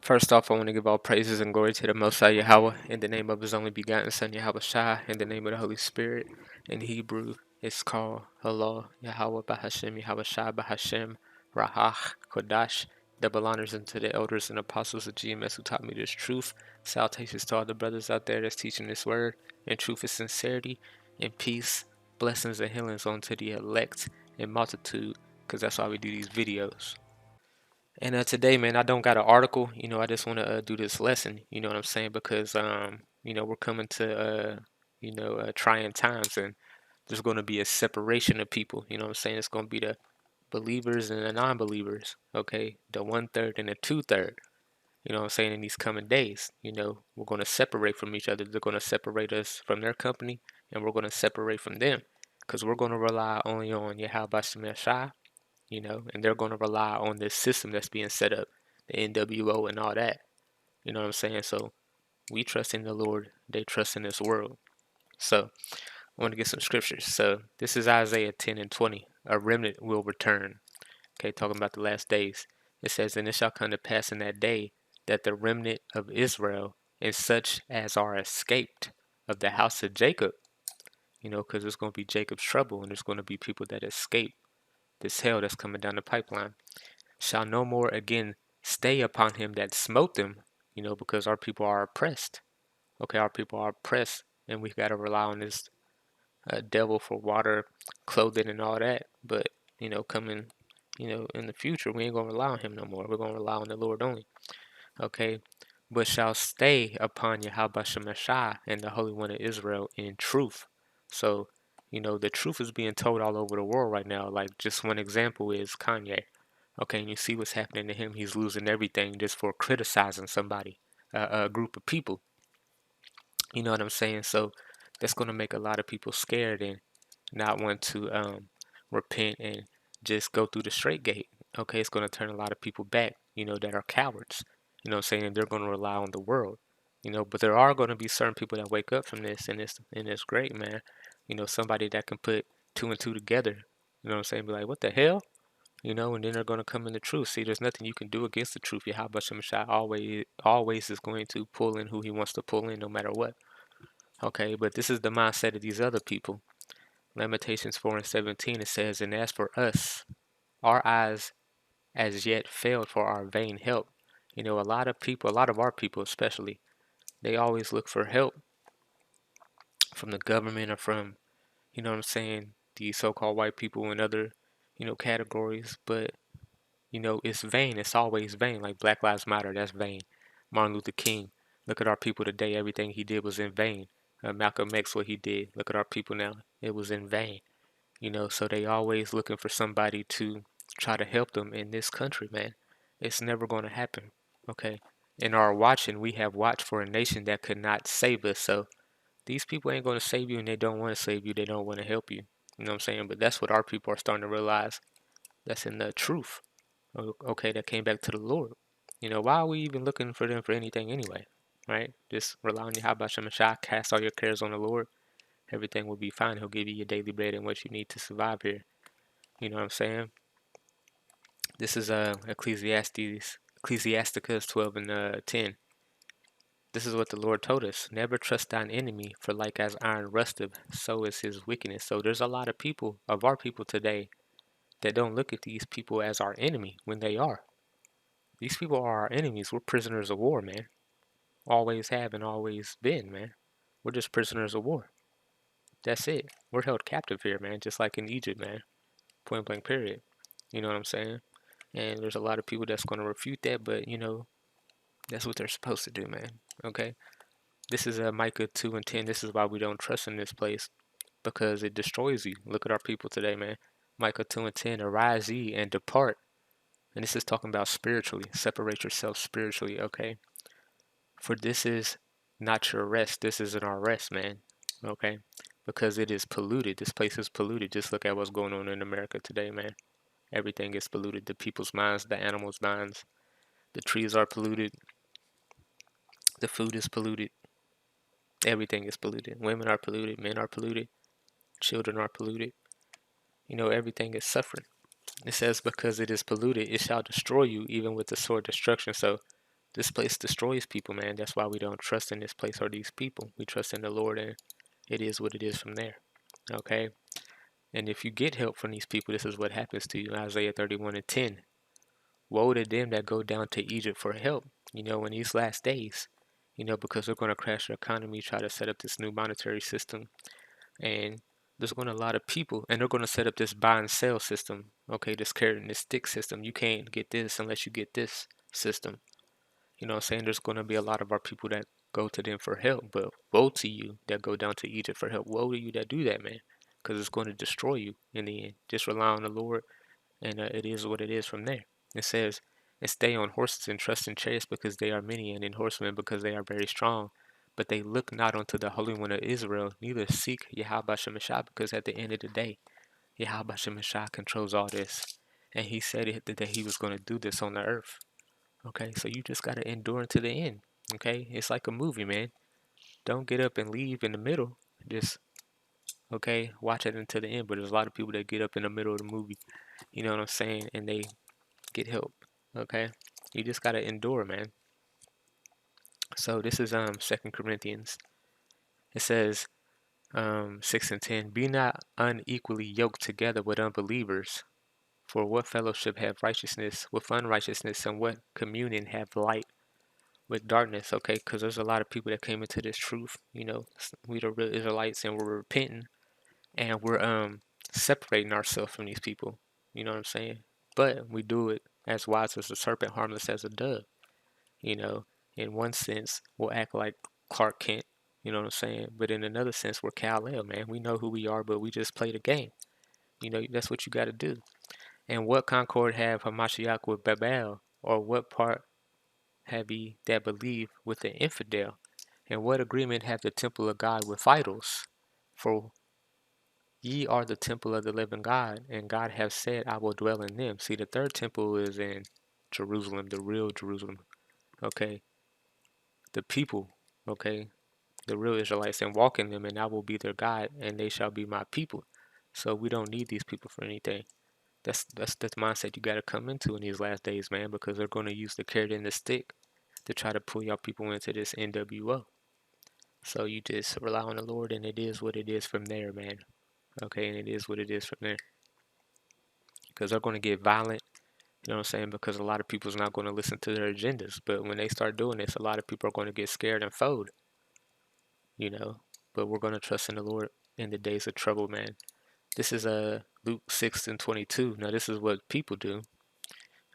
First off, I want to give all praises and glory to the Most High Yahawah in the name of His only begotten Son YAHAWASHI, in the name of the Holy Spirit. In Hebrew, it's called Allah Yahawah Bahashem Yahawashai Bahashem Rahach Kodash. Double honors unto the elders and apostles of GMS who taught me this truth. Salutations to all the brothers out there that's teaching this word in truth and sincerity, and peace, blessings and healings unto the elect in multitude, because that's why we do these videos. And today, man, I don't got an article. I just want to do this lesson. You know what I'm saying? Because we're coming to trying times, and there's going to be a separation of people. You know what I'm saying? It's going to be the believers and the non-believers. Okay, the 1/3 and the 2/3. You know what I'm saying? In these coming days, we're going to separate from each other. They're going to separate us from their company, and we're going to separate from them, because we're going to rely only on Yahawah and they're going to rely on this system that's being set up, the NWO and all that. You know what I'm saying? So we trust in the Lord, they trust in this world. So I want to get some scriptures. So this is Isaiah 10 and 20. A remnant will return. Okay, talking about the last days. It says, and it shall come to pass in that day that the remnant of Israel and such as are escaped of the house of Jacob, because it's going to be Jacob's trouble, and there's going to be people that escape this hell that's coming down the pipeline, shall no more again stay upon him that smote them, because our people are oppressed. Okay, our people are oppressed, and we got to rely on this devil for water, clothing, and all that. But, coming, in the future, we ain't going to rely on him no more. We're going to rely on the Lord only. Okay, but shall stay upon Yahawah and the Holy One of Israel in truth. So, the truth is being told all over the world right now. Like, just one example is Kanye. Okay, and you see what's happening to him. He's losing everything just for criticizing somebody, a group of people. You know what I'm saying? So that's going to make a lot of people scared and not want to repent and just go through the straight gate. Okay, it's going to turn a lot of people back, that are cowards. You know what I'm saying? And they're going to rely on the world. But there are going to be certain people that wake up from this, and it's great, man. Somebody that can put two and two together. You know what I'm saying? Be like, what the hell? And then they're going to come in the truth. See, there's nothing you can do against the truth. Yahweh Shai always is going to pull in who he wants to pull in no matter what. Okay, but this is the mindset of these other people. Lamentations 4 and 17, it says, and as for us, our eyes as yet failed for our vain help. A lot of people, a lot of our people especially, they always look for help from the government or from, what I'm saying, the so-called white people and other, categories. But it's vain. It's always vain. Like Black Lives Matter, that's vain. Martin Luther King, look at our people today. Everything he did was in vain. Malcolm X, what he did. Look at our people now. It was in vain. So they always looking for somebody to try to help them in this country, man. It's never going to happen. Okay. In our watching, we have watched for a nation that could not save us. So these people ain't going to save you, and they don't want to save you. They don't want to help you. You know what I'm saying? But that's what our people are starting to realize. That's in the truth. Okay, that came back to the Lord. Why are we even looking for them for anything anyway? Right? Just rely on Yahweh Shai, cast all your cares on the Lord. Everything will be fine. He'll give you your daily bread and what you need to survive here. You know what I'm saying? This is Ecclesiasticus 12 and 10. This is what the Lord told us. Never trust thine enemy, for like as iron rusteth, so is his wickedness. So there's a lot of people, of our people today, that don't look at these people as our enemy when they are. These people are our enemies. We're prisoners of war, man. Always have and always been, man. We're just prisoners of war. That's it. We're held captive here, man, just like in Egypt, man. Point blank period. You know what I'm saying? And there's a lot of people that's going to refute that, but, that's what they're supposed to do, man. Okay? This is Micah 2 and 10. This is why we don't trust in this place, because it destroys you. Look at our people today, man. Micah 2 and 10. Arise ye and depart. And this is talking about spiritually. Separate yourself spiritually, okay? For this is not your rest. This isn't our rest, man. Okay? Because it is polluted. This place is polluted. Just look at what's going on in America today, man. Everything is polluted. The people's minds, the animals' minds. The trees are polluted. The food is polluted. Everything is polluted. Women are polluted. Men are polluted. Children are polluted. Everything is suffering. It says, because it is polluted, it shall destroy you, even with the sword destruction. So This place destroys people, man. That's why we don't trust in this place or these people. We trust in the Lord, and it is what it is from there. Okay? And if you get help from these people, this is what happens to you. Isaiah 31:10. Woe to them that go down to Egypt for help, in these last days, because they're going to crash their economy, try to set up this new monetary system. And there's going to a lot of people, and they're going to set up this buy and sell system. Okay, this carrot and this stick system. You can't get this unless you get this system. You know what I'm saying? There's going to be a lot of our people that go to them for help, but woe to you that go down to Egypt for help. Woe to you that do that, man, because it's going to destroy you in the end. Just rely on the Lord, and it is what it is from there. It says, and stay on horses and trust in chariots because they are many, and in horsemen because they are very strong. But they look not unto the Holy One of Israel, neither seek YAHAWASHI, because at the end of the day, YAHAWASHI controls all this. And he said it, that he was going to do this on the earth. Okay, so you just got to endure until the end. Okay, it's like a movie, man. Don't get up and leave in the middle. Just, okay, watch it until the end. But there's a lot of people that get up in the middle of the movie, you know what I'm saying, and they get help. Okay, you just got to endure, man. So this is 2 Corinthians. It says 6:10, be not unequally yoked together with unbelievers. For what fellowship have righteousness with unrighteousness, and what communion have light with darkness? Okay, because there's a lot of people that came into this truth. We the real Israelites, and we're repenting, and we're separating ourselves from these people. You know what I'm saying? But we do it as wise as a serpent, harmless as a dove. You know, in one sense, we'll act like Clark Kent. You know what I'm saying? But in another sense, we're Kal-El, man. We know who we are, but we just play the game. That's what you got to do. And what concord have Hamashiach with Babel, or what part have ye that believe with the infidel? And what agreement have the temple of God with idols? For ye are the temple of the living God, and God hath said, I will dwell in them. See, the third temple is in Jerusalem, the real Jerusalem. Okay, the people, okay, the real Israelites, and walk in them, and I will be their God, and they shall be my people. So we don't need these people for anything. That's the mindset you got to come into in these last days, man, because they're going to use the carrot and the stick to try to pull y'all people into this NWO. So you just rely on the Lord, and it is what it is from there, man. Okay, and it is what it is from there. Because they're going to get violent, you know what I'm saying? Because a lot of people's not going to listen to their agendas. But when they start doing this, a lot of people are going to get scared and fold, you know. But we're going to trust in the Lord in the days of trouble, man. This is Luke 6:22. Now this is what people do.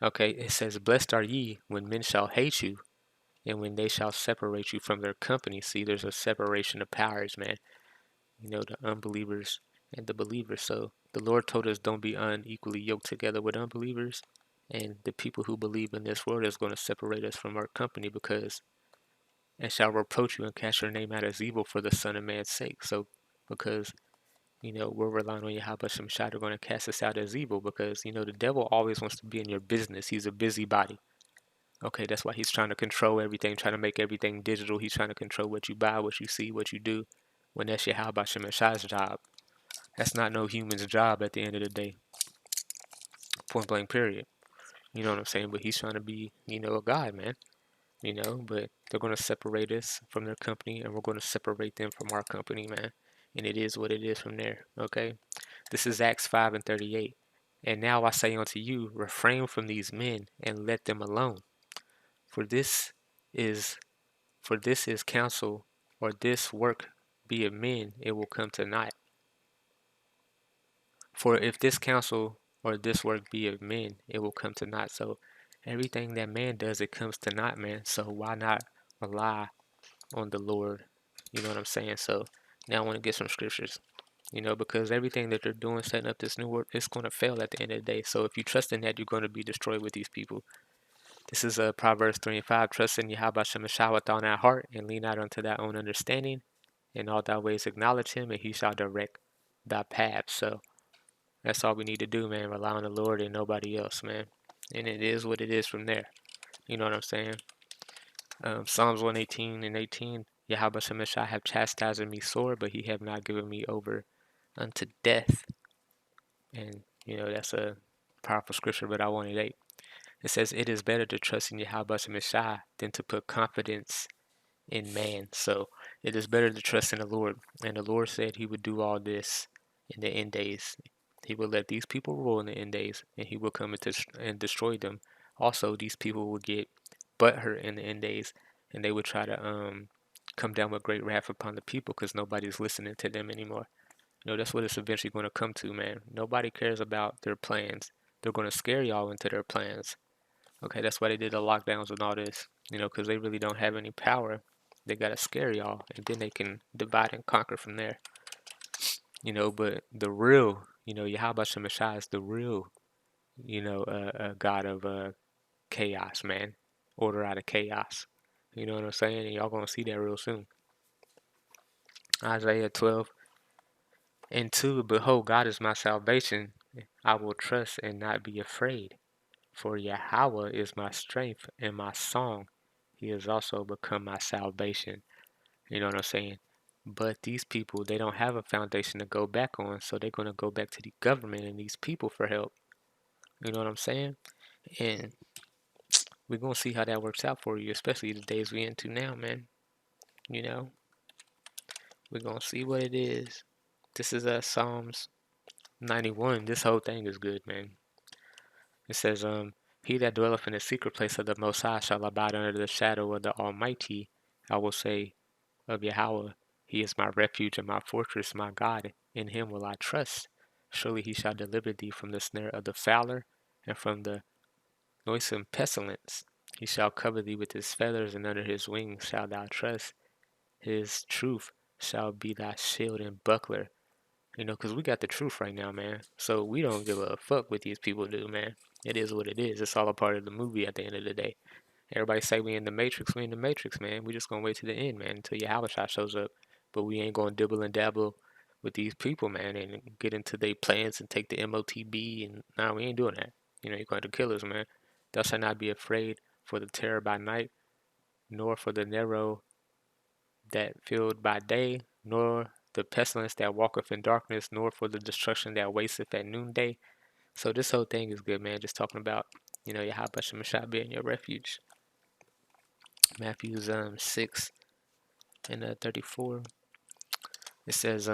Okay, it says, blessed are ye when men shall hate you, and when they shall separate you from their company. See, there's a separation of powers, man. The unbelievers and the believers. So the Lord told us don't be unequally yoked together with unbelievers. And the people who believe in this world is going to separate us from our company, because and shall reproach you and cast your name out as evil for the Son of Man's sake. So because we're relying on Yahweh Shemshai, they're going to cast us out as evil, because the devil always wants to be in your business. He's a busybody. Okay, that's why he's trying to control everything, trying to make everything digital. He's trying to control what you buy, what you see, what you do. When that's Yahweh Shemshai's job. That's not no human's job at the end of the day. Point blank, period. You know what I'm saying? But he's trying to be, a guy, man. But they're going to separate us from their company, and we're going to separate them from our company, man. And it is what it is from there, okay? This is Acts 5:38. And now I say unto you, refrain from these men, and let them alone. For this is counsel, or this work be of men, it will come to naught. For if this counsel or this work be of men, it will come to naught. So everything that man does, it comes to naught, man. So why not rely on the Lord? You know what I'm saying? So now I want to get some scriptures, because everything that they're doing, setting up this new work, it's going to fail at the end of the day. So if you trust in that, you're going to be destroyed with these people. This is Proverbs 3:5. Trust in Yahweh Shemashah with all thy heart, and lean not unto thy own understanding. In all thy ways acknowledge him, and he shall direct thy path. So that's all we need to do, man. Rely on the Lord and nobody else, man. And it is what it is from there. You know what I'm saying? Psalms 118:18. Yahweh Shemeshah have chastised me sore, but he have not given me over unto death. And, that's a powerful scripture, but I wanted 8. It says, it is better to trust in YAHAWASHI than to put confidence in man. So it is better to trust in the Lord. And the Lord said he would do all this in the end days. He will let these people rule in the end days, and he will come and destroy them. Also, these people will get butthurt in the end days, and they would try to come down with great wrath upon the people because nobody's listening to them anymore. You know, that's what it's eventually going to come to, man. Nobody cares about their plans. They're going to scare y'all into their plans. Okay, that's why they did the lockdowns and all this, you know, because they really don't have any power. They got to scare y'all, and then they can divide and conquer from there, you know. But the real, you know, Yahweh Shemashai is the real, you know, God of chaos, man. Order out of chaos. You know what I'm saying? And y'all going to see that real soon. Isaiah 12 and 2, behold, God is my salvation. I will trust and not be afraid. For Yahweh is my strength and my song. He has also become my salvation. You know what I'm saying? But these people, they don't have a foundation to go back on, so they're going to go back to the government and these people for help. You know what I'm saying? And we're going to see how that works out for you, especially the days we're into now, man. You know, we're going to see what it is. This is Psalms 91. This whole thing is good, man. It says, he that dwelleth in the secret place of the Most High shall abide under the shadow of the Almighty. I will say of Yahweh, he is my refuge and my fortress, my God. In him will I trust. Surely he shall deliver thee from the snare of the fowler and from the noisome pestilence. He shall cover thee with his feathers, and under his wings shalt thou trust. His truth shall be thy shield and buckler. You know, because we got the truth right now, man. So we don't give a fuck what these people do, man. It is what it is. It's all a part of the movie at the end of the day. Everybody say we in the Matrix. We in the Matrix, man. We just gonna wait to the end, man, until Yahawashai shows up. But we ain't gonna dibble and dabble with these people, man, and get into their plans and take the MOTB. And nah, we ain't doing that. You know, you're going to kill us, man. Thou shalt not be afraid for the terror by night, nor for the narrow that filled by day, nor the pestilence that walketh in darkness, nor for the destruction that wasteth at noonday. So this whole thing is good, man. Just talking about, you know, Yahweh Shemashah being your refuge. Matthew's 6 and 34. It says,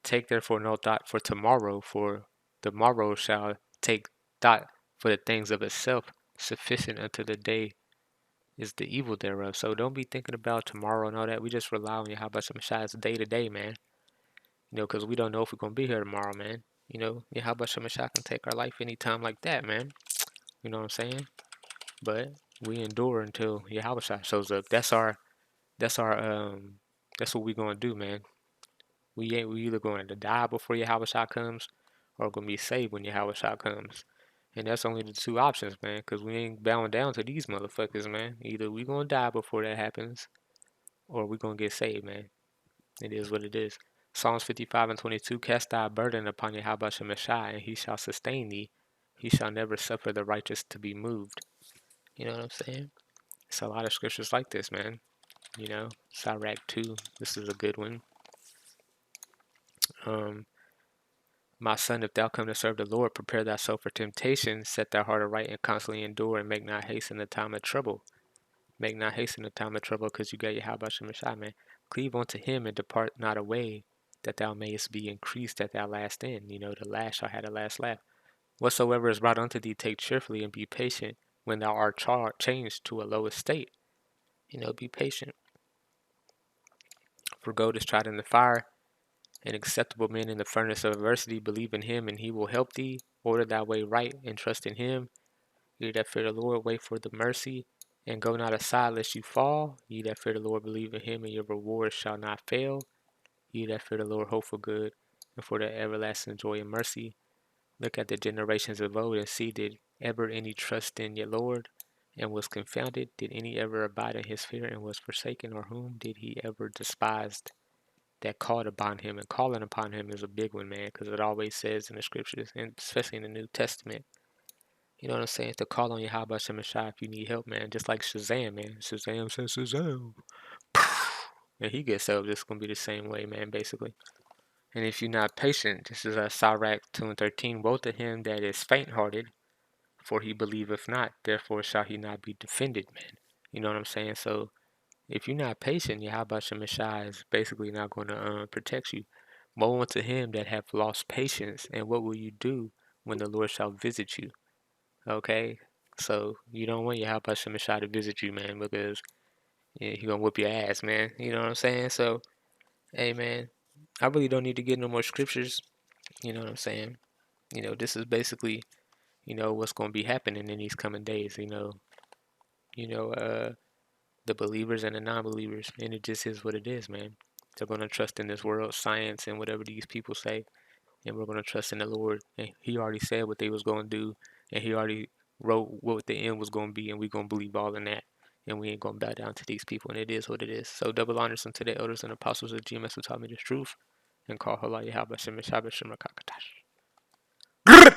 take therefore no thought for tomorrow, for the morrow shall take thought for the things of itself. Sufficient unto the day is the evil thereof. So don't be thinking about tomorrow and all that. We just rely on Yahweh Shemashah day to day, man. You know, because we don't know if we're going to be here tomorrow, man. You know, Yahweh Shemashah can take our life anytime like that, man. You know what I'm saying? But we endure until Yahweh shows up. That's what we're gonna do, man. We either going to die before Yahweh comes, or gonna be saved when Yahweh comes. And that's only the two options, man. Cause we ain't bowing down to these motherfuckers, man. Either we gonna die before that happens, or we gonna get saved, man. It is what it is. Psalms 55 and 22. Cast thy burden upon Yahweh Shemashai, and he shall sustain thee. He shall never suffer the righteous to be moved. You know what I'm saying? It's a lot of scriptures like this, man. You know, Sirach 2. This is a good one. My son, if thou come to serve the Lord, prepare thyself for temptation, set thy heart aright and constantly endure, and make not haste in the time of trouble. Make not haste in the time of trouble, because you got Yahweh Shemashai, man. Cleave unto him and depart not away, that thou mayest be increased at thy last end. You know, the last shall have the last laugh. Whatsoever is brought unto thee, take cheerfully, and be patient when thou art changed to a low estate. You know, be patient. For gold is tried in the fire, an acceptable man in the furnace of adversity. Believe in him, and he will help thee. Order thy way right, and trust in him. Ye that fear the Lord, wait for the mercy, and go not aside lest you fall. Ye that fear the Lord, believe in him, and your reward shall not fail. Ye that fear the Lord, hope for good, and for the everlasting joy and mercy. Look at the generations of old, and see, did ever any trust in your Lord, and was confounded? Did any ever abide in his fear, and was forsaken? Or whom did he ever despise that called upon him? And calling upon him is a big one, man, because it always says in the scriptures, and especially in the New Testament, you know what I'm saying, to call on Yahweh Shemashai if you need help, man. Just like Shazam, man. Shazam says Shazam. And he gets help. It's going to be the same way, man, basically. And if you're not patient, this is Sirach 2 and 13. Woe to him that is faint-hearted, For he believeth not, therefore shall he not be defended, man. You know what I'm saying? So if you're not patient, Yahweh Shemashai is basically not going to protect you. Woe unto him that have lost patience, and what will you do when the Lord shall visit you? Okay? So you don't want Yahweh Shemashai to visit you, man, because he's going to whoop your ass, man. You know what I'm saying? So, hey, man, I really don't need to get no more scriptures. You know what I'm saying? This is basically, what's going to be happening in these coming days, you know, uh, the believers and the non-believers, and it just is what it is, man. They're going to trust in this world, science, and whatever these people say, and we're going to trust in the Lord. And he already said what they was going to do, and he already wrote what the end was going to be, and we're going to believe all in that. And we ain't going to bow down to these people, and it is what it is. So double honors unto the elders and apostles of GMS who taught me this truth, and call Holy YAHAWAH Shem Shabbat Shem Rakakatash.